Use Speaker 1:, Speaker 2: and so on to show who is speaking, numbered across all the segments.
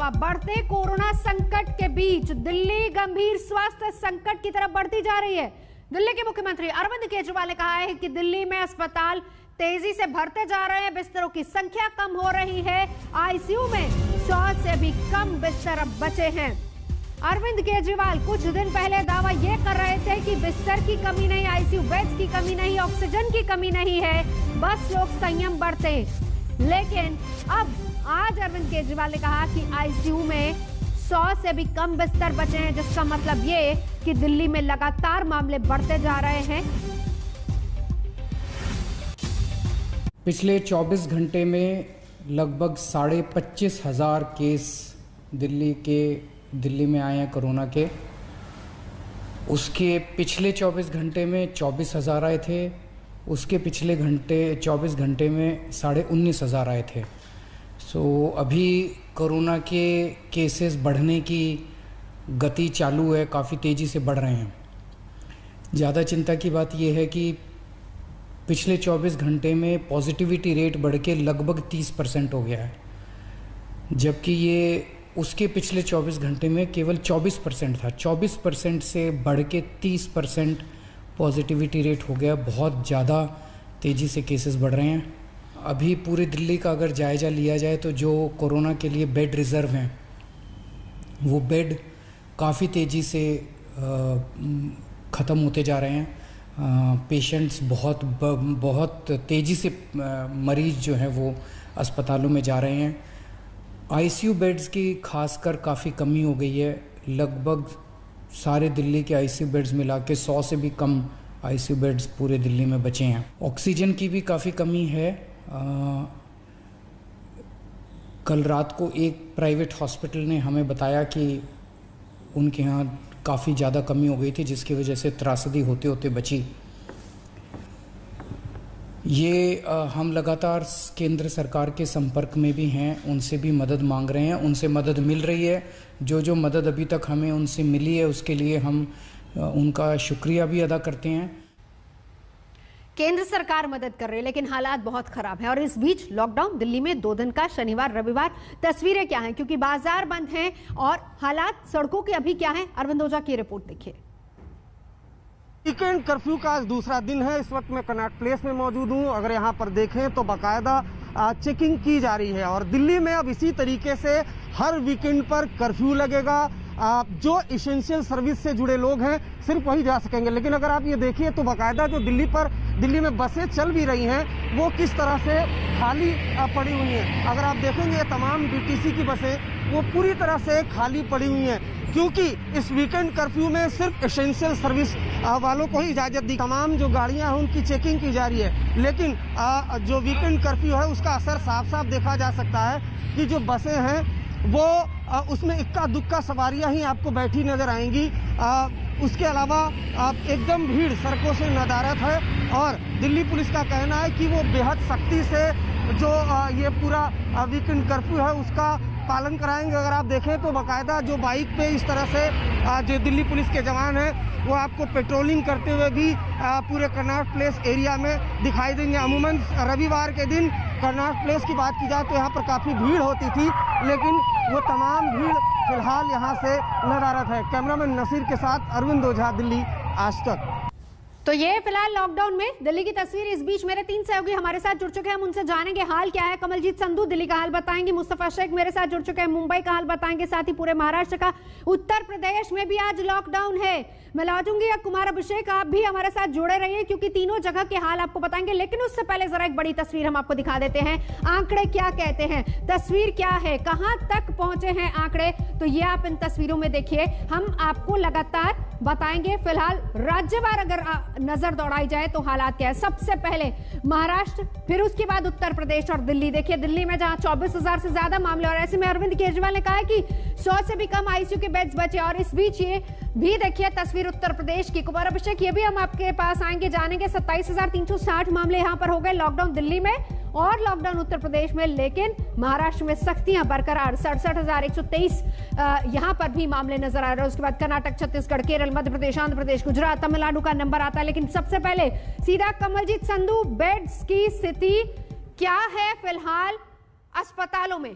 Speaker 1: दावा, बढ़ते कोरोना संकट के बीच दिल्ली गंभीर स्वास्थ्य संकट की तरफ बढ़ती जा रही है। दिल्ली के मुख्यमंत्री अरविंद केजरीवाल ने कहा है कि दिल्ली में अस्पताल तेजी से भरते जा रहे हैं, बिस्तरों की संख्या कम हो रही है, आईसीयू में 100 से भी कम बिस्तर अब बचे हैं। अरविंद केजरीवाल कुछ दिन पहले दावा यह कर रहे थे कि बिस्तर की कमी नहीं, आईसीयू बेड्स की कमी नहीं, ऑक्सीजन की कमी नहीं है, बस लोग संयम बरतें। लेकिन अब आज अरविंद केजरीवाल ने कहा कि आईसीयू में 100 से भी कम बिस्तर बचे हैं, जिसका मतलब ये कि दिल्ली में लगातार मामले बढ़ते जा रहे हैं।
Speaker 2: पिछले 24 घंटे में लगभग 25,500 केस दिल्ली में आए हैं कोरोना के। उसके पिछले 24 घंटे में 24,000 आए थे, उसके पिछले 24 घंटे में 19,500 आए थे। सो अभी कोरोना के केसेस बढ़ने की गति चालू है, काफ़ी तेज़ी से बढ़ रहे हैं। ज़्यादा चिंता की बात यह है कि पिछले 24 घंटे में पॉजिटिविटी रेट बढ़ के लगभग 30% हो गया है, जबकि ये उसके पिछले 24 घंटे में केवल 24% था। 24% से बढ़ के 30% पॉजिटिविटी रेट हो गया। बहुत ज़्यादा तेज़ी से केसेस बढ़ रहे हैं। अभी पूरे दिल्ली का अगर जायज़ा लिया जाए तो जो कोरोना के लिए बेड रिज़र्व हैं, वो बेड काफ़ी तेज़ी से ख़त्म होते जा रहे हैं। पेशेंट्स बहुत तेज़ी से मरीज़ जो हैं वो अस्पतालों में जा रहे हैं। आईसीयू बेड्स की खासकर काफ़ी कमी हो गई है। लगभग सारे दिल्ली के आईसीयू बेड्स मिला के 100 से भी कम आईसीयू बेड्स पूरे दिल्ली में बचे हैं। ऑक्सीजन की भी काफ़ी कमी है। कल रात को एक प्राइवेट हॉस्पिटल ने हमें बताया कि उनके यहाँ काफ़ी ज़्यादा कमी हो गई थी, जिसकी वजह से त्रासदी होते होते बची। ये हम लगातार केंद्र सरकार के संपर्क में भी हैं, उनसे भी मदद मांग रहे हैं, उनसे मदद मिल रही है। जो मदद अभी तक हमें उनसे मिली है उसके लिए हम उनका शुक्रिया भी अदा करते हैं।
Speaker 1: केंद्र सरकार मदद कर रही है, लेकिन हालात बहुत खराब है। और इस बीच लॉकडाउन दिल्ली में 2 दिन का, शनिवार रविवार। तस्वीरें क्या हैं, क्योंकि बाजार बंद हैं और हालात सड़कों के अभी क्या हैं, अरविंद ओझा की रिपोर्ट देखिए।
Speaker 3: वीकेंड कर्फ्यू का आज दूसरा दिन है। इस वक्त मैं कनॉट प्लेस में मौजूद हूँ। अगर यहाँ पर देखें तो बाकायदा चेकिंग की जा रही है और दिल्ली में अब इसी तरीके से हर वीकेंड पर कर्फ्यू लगेगा। जो इसेंशियल सर्विस से जुड़े लोग हैं सिर्फ वही जा सकेंगे। लेकिन अगर आप ये देखिए तो बाकायदा जो दिल्ली में बसें चल भी रही हैं वो किस तरह से खाली पड़ी हुई हैं। अगर आप देखेंगे तमाम डीटीसी की बसें वो पूरी तरह से खाली पड़ी हुई हैं, क्योंकि इस वीकेंड कर्फ्यू में सिर्फ एसेंशियल सर्विस वालों को ही इजाज़त दी। तमाम जो गाड़ियां हैं उनकी चेकिंग की जा रही है। लेकिन जो वीकेंड कर्फ्यू है उसका असर साफ साफ देखा जा सकता है कि जो बसें हैं वो उसमें इक्का दुक्का सवारियां ही आपको बैठी नजर आएंगी। उसके अलावा एकदम भीड़ सड़कों से नदारद है और दिल्ली पुलिस का कहना है कि वो बेहद सख्ती से जो ये पूरा वीकेंड कर्फ्यू है उसका पालन कराएंगे। अगर आप देखें तो बाकायदा जो बाइक पे इस तरह से जो दिल्ली पुलिस के जवान हैं वो आपको पेट्रोलिंग करते हुए भी पूरे कनॉट प्लेस एरिया में दिखाई देंगे। अमूमन रविवार के दिन कनॉट प्लेस की बात की जाए तो यहाँ पर काफ़ी भीड़ होती थी, लेकिन वो तमाम भीड़ फिलहाल यहाँ से नदारद है। कैमरामैन नसीर के साथ अरविंद ओझा, दिल्ली आज तक।
Speaker 1: तो ये फिलहाल लॉकडाउन में दिल्ली की तस्वीर। इस बीच मेरे 3 सहयोगी हमारे साथ जुड़ चुके हैं, हम उनसे जानेंगे हाल क्या है। कमलजीत संधू दिल्ली का हाल बताएंगे, मुस्तफा शेख मेरे साथ जुड़ चुके हैं, मुंबई का हाल बताएंगे, साथ ही पूरे महाराष्ट्र का। उत्तर प्रदेश में भी आज लॉकडाउन है। मैं लाजूंगी या कुमार अभिषेक, आप भी हमारे साथ जुड़े रहिए क्योंकि तीनों जगह के हाल आपको बताएंगे। लेकिन उससे पहले जरा एक बड़ी तस्वीर हम आपको दिखा देते हैं। आंकड़े क्या कहते हैं, तस्वीर क्या है, कहां तक पहुंचे हैं आंकड़े, तो ये आप इन तस्वीरों में देखिए। हम आपको लगातार बताएंगे। फिलहाल राज्यवार अगर नजर दौड़ाई जाए तो हालात क्या है। सबसे पहले महाराष्ट्र, फिर उसके बाद उत्तर प्रदेश और दिल्ली। देखिए दिल्ली में जहां 24,000 से ज्यादा मामले, और ऐसे में अरविंद केजरीवाल ने कहा है कि 100 से भी कम आईसीयू के बेड्स बचे। और इस बीच ये भी देखिए तस्वीर उत्तर प्रदेश की। कुमार अभिषेक, ये भी हम आपके पास आएंगे, जानेंगे। 27,360 मामले यहां पर हो गए लॉकडाउन दिल्ली में और लॉकडाउन उत्तर प्रदेश में, लेकिन महाराष्ट्र में सख्तियां बरकरार। 67,123 यहां पर भी मामले नजर आ रहे हैं। उसके बाद कर्नाटक, छत्तीसगढ़, केरल, मध्य प्रदेश, आंध्र प्रदेश, गुजरात, तमिलनाडु का नंबर आता है। लेकिन सबसे पहले सीधा कमलजीत संधू, बेड्स की स्थिति क्या है फिलहाल अस्पतालों में?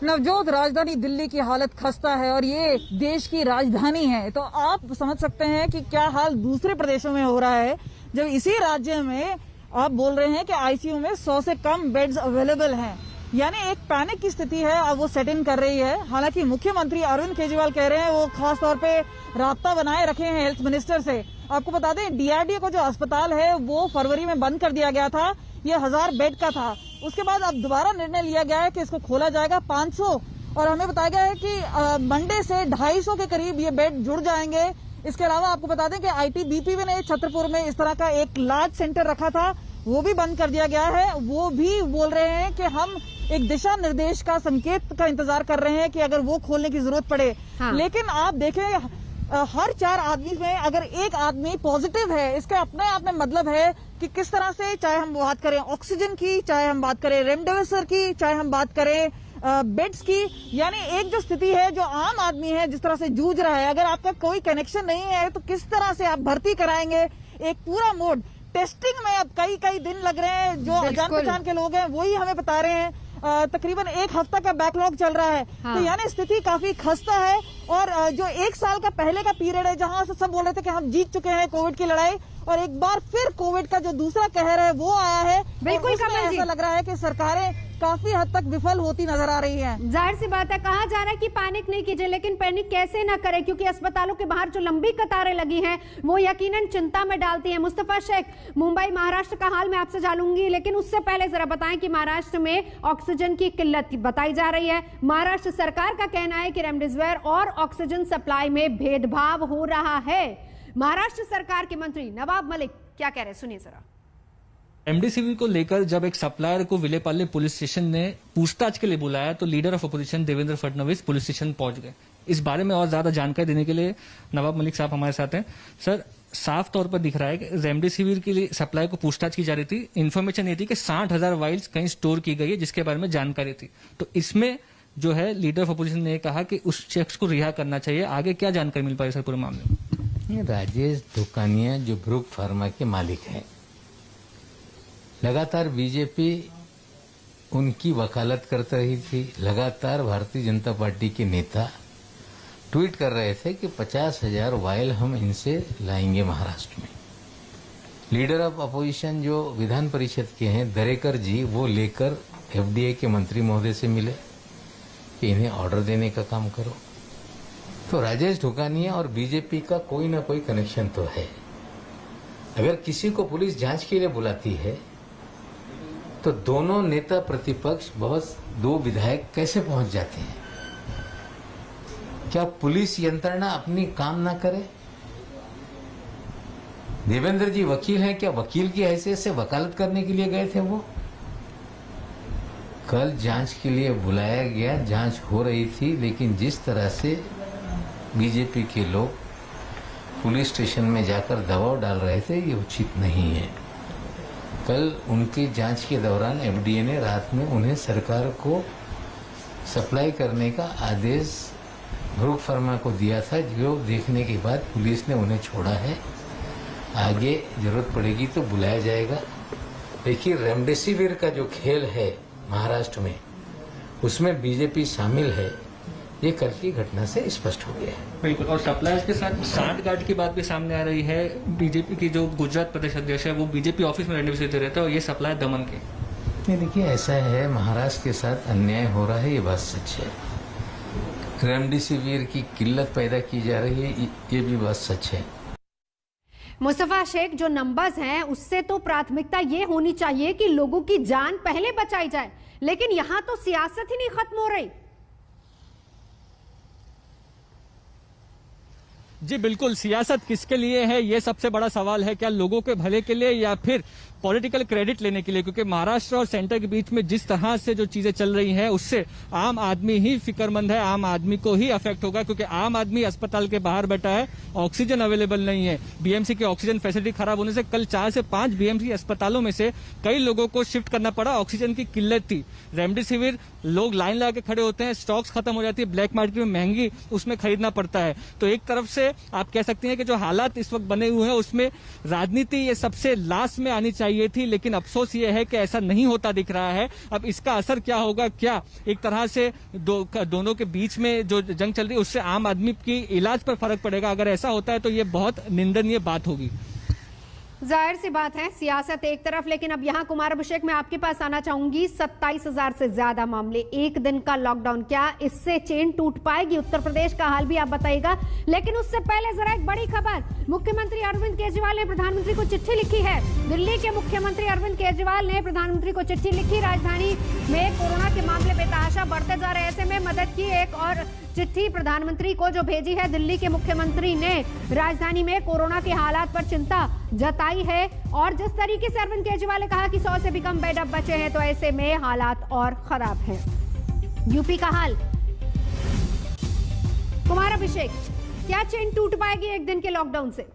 Speaker 4: नवजोत, राजधानी दिल्ली की हालत खस्ता है और ये देश की राजधानी है, तो आप समझ सकते हैं कि क्या हाल दूसरे प्रदेशों में हो रहा है जब इसी राज्य में आप बोल रहे हैं कि आईसीयू में 100 से कम बेड्स अवेलेबल हैं। यानी एक पैनिक की स्थिति है, अब वो सेट इन कर रही है। हालांकि मुख्यमंत्री अरविंद केजरीवाल कह रहे हैं वो खास तौर पे राब्ता बनाए रखे हैं हेल्थ मिनिस्टर से। आपको बता दें डीआरडीओ का जो अस्पताल है वो फरवरी में बंद कर दिया गया था, ये 1000 बेड का था। उसके बाद अब दोबारा निर्णय लिया गया है कि इसको खोला जाएगा 500, और हमें बताया गया है कि मंडे से 250 के करीब ये बेड जुड़ जाएंगे। इसके अलावा आपको बता दें कि आईटीबीपी ने छतरपुर में इस तरह का एक लार्ज सेंटर रखा था, वो भी बंद कर दिया गया है। वो भी बोल रहे हैं कि हम एक दिशा निर्देश का संकेत का इंतजार कर रहे हैं कि अगर वो खोलने की जरूरत पड़े। हाँ। लेकिन आप देखें हर 4 आदमी में अगर एक आदमी पॉजिटिव है, इसका अपने आप में मतलब है कि किस तरह से, चाहे हम बात करें ऑक्सीजन की, चाहे हम बात करें रेमडेसिविर की, चाहे हम बात करें बेड्स की, यानी एक जो स्थिति है जो आम आदमी है जिस तरह से जूझ रहा है, अगर आपका कोई कनेक्शन नहीं है तो किस तरह से आप भर्ती कराएंगे। एक पूरा मोड टेस्टिंग में अब कई दिन लग रहे हैं। जो जान पहचान के लोग हैं वही हमें बता रहे हैं तकरीबन 1 हफ्ता का बैकलॉग चल रहा है। हाँ। तो यानी स्थिति काफी खस्ता है। और जो 1 साल का पहले का पीरियड है जहां से सब बोल रहे थे कि हम जीत चुके हैं कोविड की लड़ाई, और एक बार फिर कोविड का जो दूसरा कहर है वो आया है। बिल्कुल ऐसा लग रहा है कि सरकारें काफी हद तक विफल होती नजर आ रही हैं।
Speaker 1: जाहिर सी बात है, कहा जा रहा है कि पैनिक नहीं कीजिए, लेकिन पैनिक कैसे ना करें, क्योंकि अस्पतालों के बाहर जो लंबी कतारें लगी हैं वो यकीनन चिंता में डालती हैं। मुस्तफा शेख, मुंबई महाराष्ट्र का हाल मैं आपसे जानूंगी, लेकिन उससे पहले जरा बताएं कि महाराष्ट्र में ऑक्सीजन की किल्लत बताई जा रही है। महाराष्ट्र सरकार का कहना है कि रेमडेसिविर और ऑक्सीजन सप्लाई में भेदभाव हो रहा है। महाराष्ट्र सरकार के मंत्री नवाब मलिक क्या कह रहे हैं, सुनिए जरा।
Speaker 5: रेमडेसिविर को लेकर जब एक सप्लायर को विलेपार्ले पुलिस स्टेशन ने पूछताछ के लिए बुलाया तो leader of opposition Devendra Fadnavis police station पहुंच गए। इस बारे में और ज्यादा जानकारी देने के लिए नवाब मलिक साहब हमारे साथ हैं। सर, साफ तौर पर दिख रहा है कि रेमडेसिविर के लिए सप्लाई को पूछताछ की जा रही थी। इन्फॉर्मेशन ये थी कि 60,000 वाइल्स कहीं स्टोर की गई है जिसके बारे में जानकारी थी। तो इसमें जो है लीडर ऑफ अपोजिशन ने कहा कि उस शख्स को रिहा करना चाहिए। आगे क्या जानकारी मिल पाई सर पूरे मामले में?
Speaker 6: राजेश धुकानिया जो ब्रुक फार्मा के मालिक हैं, लगातार बीजेपी उनकी वकालत करती रही थी। लगातार भारतीय जनता पार्टी के नेता ट्वीट कर रहे थे कि 50,000 वायल हम इनसे लाएंगे महाराष्ट्र में। लीडर ऑफ अपोजिशन जो विधान परिषद के हैं दरेकर जी, वो लेकर एफडीए के मंत्री महोदय से मिले कि इन्हें ऑर्डर देने का काम करो। तो राजेश धुकानिया और बीजेपी का कोई ना कोई कनेक्शन तो है। अगर किसी को पुलिस जांच के लिए बुलाती है तो दोनों नेता प्रतिपक्ष, बहुत 2 विधायक कैसे पहुंच जाते हैं? क्या पुलिस यंत्रणा अपनी काम ना करे? देवेंद्र जी वकील हैं, क्या वकील की हैसियत से वकालत करने के लिए गए थे वो? कल जांच के लिए बुलाया गया, जांच हो रही थी, लेकिन जिस तरह से बीजेपी के लोग पुलिस स्टेशन में जाकर दबाव डाल रहे थे ये उचित नहीं है। कल उनकी जांच के दौरान एफडीए ने रात में उन्हें सरकार को सप्लाई करने का आदेश ब्रुक फार्मा को दिया था, जो देखने के बाद पुलिस ने उन्हें छोड़ा है। आगे जरूरत पड़ेगी तो बुलाया जाएगा। देखिए, रेमडेसिविर का जो खेल है महाराष्ट्र में, उसमें बीजेपी शामिल है, ये कल की घटना से स्पष्ट हो गया है।
Speaker 5: बिल्कुल। और सप्लायर्स के साथ सांठगांठ की बात भी सामने आ रही है। बीजेपी की जो गुजरात प्रदेश अध्यक्ष है वो बीजेपी ऑफिस में रेमडेसिविर दे रहता है और ये सप्लाई दमन के।
Speaker 6: नहीं, देखिए ऐसा है, महाराष्ट्र के साथ अन्याय हो रहा है, ये बात सच है। रेमडेसिविर की किल्लत पैदा की जा रही है, ये भी बात सच है।
Speaker 1: मुस्तफा शेख, जो नंबर्स हैं उससे तो प्राथमिकता ये होनी चाहिए कि लोगों की जान पहले बचाई जाए, लेकिन यहां तो सियासत ही नहीं खत्म हो रही।
Speaker 7: जी बिल्कुल, सियासत किसके लिए है ये सबसे बड़ा सवाल है। क्या लोगों के भले के लिए या फिर पॉलिटिकल क्रेडिट लेने के लिए? क्योंकि महाराष्ट्र और सेंटर के बीच में जिस तरह से जो चीजें चल रही हैं उससे आम आदमी ही फिक्रमंद है, आम आदमी को ही अफेक्ट होगा, क्योंकि आम आदमी अस्पताल के बाहर बैठा है, ऑक्सीजन अवेलेबल नहीं है। बीएमसी की ऑक्सीजन फैसिलिटी खराब होने से कल 4 से 5 बीएमसी अस्पतालों में से कई लोगों को शिफ्ट करना पड़ा। ऑक्सीजन की किल्लत थी। रेमडेसिविर लोग लाइन लगा के खड़े होते हैं, स्टॉक्स खत्म हो जाती है, ब्लैक मार्केट में महंगी उसमें खरीदना पड़ता है। तो एक तरफ से आप कह सकते हैं कि जो हालात इस वक्त बने हुए हैं उसमें राजनीति ये सबसे लास्ट में आनी चाहिए थी, लेकिन अफसोस ये है कि ऐसा नहीं होता दिख रहा है। अब इसका असर क्या होगा, क्या एक तरह से दोनों के बीच में जो जंग चल रही है उससे आम आदमी की इलाज पर फर्क पड़ेगा? अगर ऐसा होता है तो ये बहुत निंदनीय बात होगी।
Speaker 1: जाहिर सी बात है, सियासत एक तरफ, लेकिन अब यहां कुमार अभिषेक मैं आपके पास आना चाहूंगी। 27,000 से ज्यादा मामले, एक दिन का लॉकडाउन, क्या इससे चेन टूट पाएगी? उत्तर प्रदेश का हाल भी आप बताइएगा, लेकिन उससे पहले जरा एक बड़ी खबर। मुख्यमंत्री अरविंद केजरीवाल ने प्रधानमंत्री को चिट्ठी लिखी है। दिल्ली के मुख्यमंत्री अरविंद केजरीवाल ने प्रधानमंत्री को चिट्ठी लिखी। राजधानी में कोरोना के मामले बेतहाशा बढ़ते जा रहे हैं, ऐसे में मदद की एक और चिट्ठी प्रधानमंत्री को जो भेजी है दिल्ली के मुख्यमंत्री ने राजधानी में कोरोना के हालात पर चिंता जताई है। और जिस तरीके से अरविंद केजरीवाल ने कहा कि 100 से भी कम बेड अब बचे हैं, तो ऐसे में हालात और खराब हैं। यूपी का हाल, कुमार अभिषेक, क्या चेन टूट पाएगी एक दिन के लॉकडाउन से?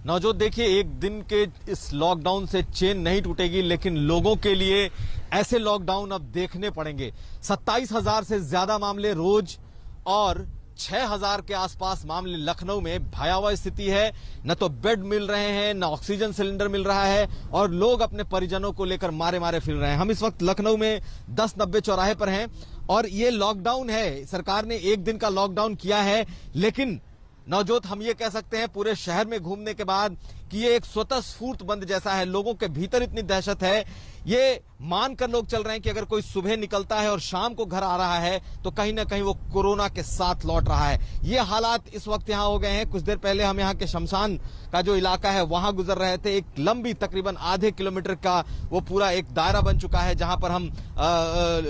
Speaker 8: नवजोत, देखिए, एक दिन के इस लॉकडाउन से चेन नहीं टूटेगी, लेकिन लोगों के लिए ऐसे लॉकडाउन अब देखने पड़ेंगे। 27,000 से ज्यादा मामले रोज और 6,000 के आसपास मामले लखनऊ में। भयावह स्थिति है, न तो बेड मिल रहे हैं, न ऑक्सीजन सिलेंडर मिल रहा है, और लोग अपने परिजनों को लेकर मारे मारे फिर रहे हैं। हम इस वक्त लखनऊ में 1090 चौराहे पर हैं और ये लॉकडाउन है। सरकार ने एक दिन का लॉकडाउन किया है, लेकिन नवजोत, हम ये कह सकते हैं पूरे शहर में घूमने के बाद कि ये एक स्वतः स्फूर्त बंद जैसा है। लोगों के भीतर इतनी दहशत है, ये मानकर लोग चल रहे हैं कि अगर कोई सुबह निकलता है और शाम को घर आ रहा है तो कहीं ना कहीं वो कोरोना के साथ लौट रहा है। ये हालात इस वक्त यहाँ हो गए हैं। कुछ देर पहले हम यहाँ के शमशान का जो इलाका है वहां गुजर रहे थे। एक लंबी तकरीबन आधे किलोमीटर का वो पूरा एक दायरा बन चुका है जहां पर हम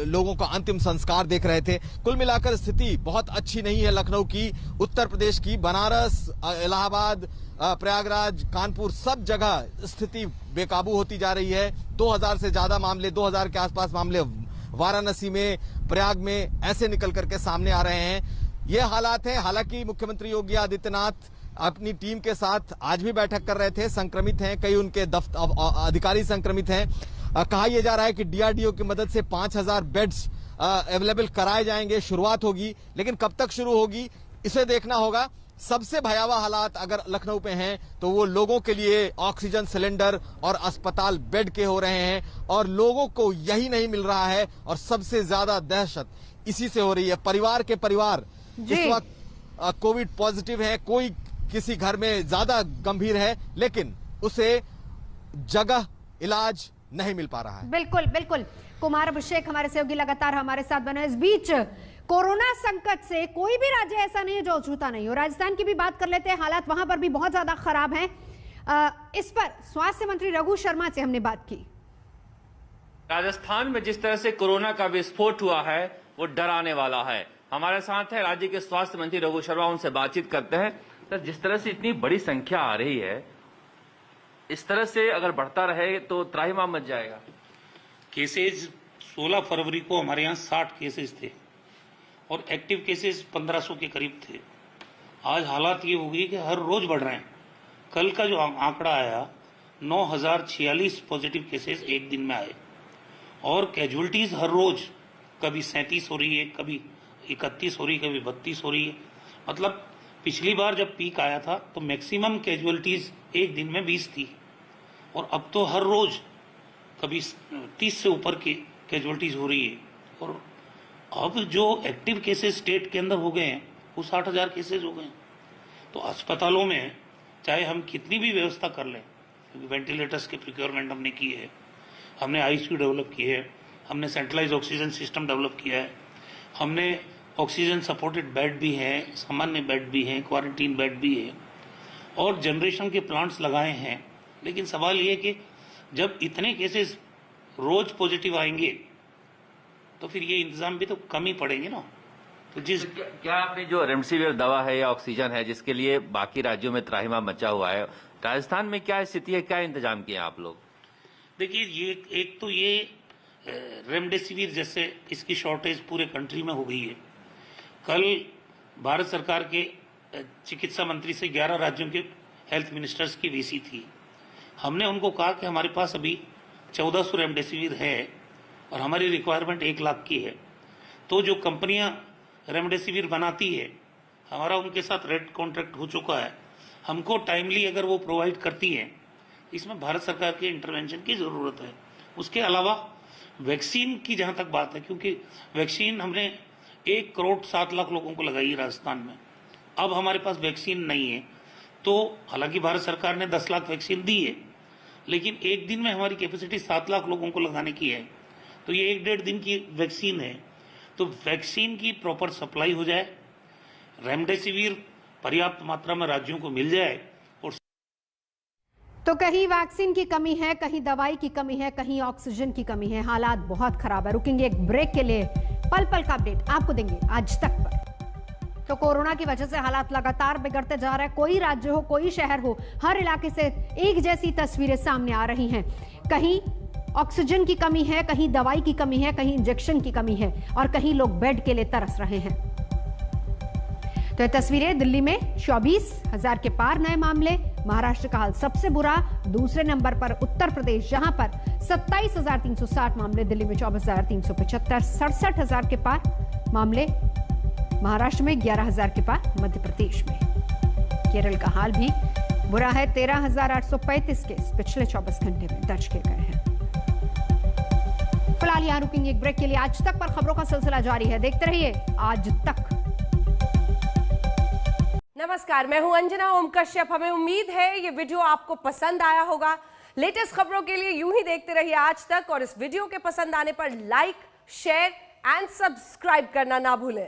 Speaker 8: लोगों का अंतिम संस्कार देख रहे थे। कुल मिलाकर स्थिति बहुत अच्छी नहीं है लखनऊ की, उत्तर प्रदेश की। बनारस, इलाहाबाद, प्रयागराज, कानपुर, सब जगह स्थिति बेकाबू होती जा रही है। 2000 से ज्यादा मामले, 2000 के आसपास मामले वाराणसी में, प्रयाग में ऐसे निकल करके सामने आ रहे हैं। ये हालात हैं। हालांकि मुख्यमंत्री योगी आदित्यनाथ अपनी टीम के साथ आज भी बैठक कर रहे थे। संक्रमित हैं, कई उनके अधिकारी संक्रमित हैं। कहा यह जा रहा है कि डीआरडीओ की मदद से 5,000 बेड्स अवेलेबल कराए जाएंगे, शुरुआत होगी, लेकिन कब तक शुरू होगी इसे देखना होगा। सबसे भयावह हालात अगर लखनऊ पे हैं तो वो लोगों के लिए ऑक्सीजन सिलेंडर और अस्पताल बेड के हो रहे हैं, और लोगों को यही नहीं मिल रहा है, और सबसे ज्यादा दहशत इसी से हो रही है। परिवार के परिवार इस वक्त कोविड पॉजिटिव है, कोई किसी घर में ज्यादा गंभीर है, लेकिन उसे जगह इलाज नहीं मिल पा रहा है।
Speaker 1: बिल्कुल बिल्कुल, कुमार अभिषेक हमारे सहयोगी लगातार हमारे साथ बने। इस बीच कोरोना संकट से कोई भी राज्य ऐसा नहीं है जो अछूता नहीं हो। राजस्थान की भी बात कर लेते हैं, हालात वहां पर भी बहुत ज्यादा खराब हैं। इस पर स्वास्थ्य मंत्री रघु शर्मा से हमने बात की।
Speaker 9: राजस्थान में जिस तरह से कोरोना का विस्फोट हुआ है वो डराने वाला है। हमारे साथ है राज्य के स्वास्थ्य मंत्री रघु शर्मा, उनसे बातचीत करते हैं। सर, जिस तरह से इतनी बड़ी संख्या आ रही है, इस तरह से अगर बढ़ता रहे तो त्राहिमाम मच जाएगा।
Speaker 10: केसेज 16 फरवरी को हमारे यहाँ 60 केसेस थे और एक्टिव केसेस 1500 के करीब थे। आज हालात ये हो गई कि हर रोज बढ़ रहे हैं। कल का जो आंकड़ा आया 9,046 पॉजिटिव केसेस एक दिन में आए, और कैजुअलिटीज हर रोज कभी 37 हो रही है, कभी 31 हो रही है, कभी 32 हो रही है। मतलब पिछली बार जब पीक आया था तो मैक्सिमम कैजुअलिटीज एक दिन में 20 थी, और अब तो हर रोज कभी 30 से ऊपर की कैजुअलिटीज हो रही है। और अब जो एक्टिव केसेस स्टेट के अंदर हो गए हैं वो 60,000 केसेस हो गए हैं। तो अस्पतालों में चाहे हम कितनी भी व्यवस्था कर लें, क्योंकि वेंटिलेटर्स के प्रोक्योरमेंट हमने की है, हमने आईसीयू डेवलप की है, हमने सेंट्रलाइज ऑक्सीजन सिस्टम डेवलप किया है, हमने ऑक्सीजन सपोर्टेड बेड भी हैं, सामान्य बेड भी हैं, क्वारंटीन बेड भी है, और जनरेशन के प्लांट्स लगाए हैं। लेकिन सवाल ये कि जब इतने केसेस रोज पॉजिटिव आएंगे तो फिर ये इंतजाम भी तो कम ही पड़ेंगे ना। तो
Speaker 9: क्या आपने जो रेमडेसिविर दवा है या ऑक्सीजन है जिसके लिए बाकी राज्यों में त्राहिमाम मचा हुआ है, राजस्थान में क्या स्थिति है, क्या इंतजाम किए आप लोग?
Speaker 10: देखिए, ये एक तो ये रेमडेसिविर जैसे इसकी शॉर्टेज पूरे कंट्री में हो गई है। कल भारत सरकार के चिकित्सा मंत्री से 11 राज्यों के हेल्थ मिनिस्टर्स की वीसी थी। हमने उनको कहा कि हमारे पास अभी 1400 रेमडेसिविर है और हमारी रिक्वायरमेंट 1 लाख की है। तो जो कंपनियां रेमडेसिविर बनाती है, हमारा उनके साथ रेट कॉन्ट्रैक्ट हो चुका है, हमको टाइमली अगर वो प्रोवाइड करती है, इसमें भारत सरकार के इंटरवेंशन की ज़रूरत है। उसके अलावा वैक्सीन की जहाँ तक बात है, क्योंकि वैक्सीन हमने 1 करोड़ 7 लाख लोगों को लगाई राजस्थान में, अब हमारे पास वैक्सीन नहीं है, तो हालांकि भारत सरकार ने 10 लाख वैक्सीन दी है, लेकिन एक दिन में हमारी कैपेसिटी 7 लाख लोगों को लगाने की है, तो ये 1-1.5 दिन की वैक्सीन है। तो वैक्सीन की प्रॉपर सप्लाई हो जाए, रेमडेसिविर पर्याप्त मात्रा में राज्यों को मिल जाए। और
Speaker 1: तो कहीं वैक्सीन की कमी है, कहीं दवाई की कमी है, कहीं ऑक्सीजन की कमी है, हालात बहुत खराब है। रुकेंगे एक ब्रेक के लिए, पल पल का अपडेट आपको देंगे आज तक पर। तो कोरोना की वजह से हालात लगातार बिगड़ते जा रहे हैं। कोई राज्य हो, कोई शहर हो, हर इलाके से एक जैसी तस्वीरें सामने आ रही हैं। कहीं ऑक्सीजन की कमी है, कहीं दवाई की कमी है, कहीं इंजेक्शन की कमी है और कहीं लोग बेड के लिए तरस रहे हैं। तो ये तस्वीरें दिल्ली में 24,000 के पार नए मामले, महाराष्ट्र का हाल सबसे बुरा, दूसरे नंबर पर उत्तर प्रदेश जहां पर 27,360 मामले, दिल्ली में 24,375, 67,000 के पार मामले, महाराष्ट्र में 11,000 के पार, मध्य प्रदेश में। केरल का हाल भी बुरा है, 13,835 केस पिछले 24 घंटे में दर्ज किए गए हैं। फिलहाल यहां रुकेंगे एक ब्रेक के लिए। आज तक पर खबरों का सिलसिला जारी है, देखते रहिए आज तक।
Speaker 11: नमस्कार, मैं हूं अंजना ओम कश्यप। हमें उम्मीद है ये वीडियो आपको पसंद आया होगा। लेटेस्ट खबरों के लिए यूं ही देखते रहिए आज तक और इस वीडियो के पसंद आने पर लाइक, शेयर एंड सब्सक्राइब करना ना भूलें।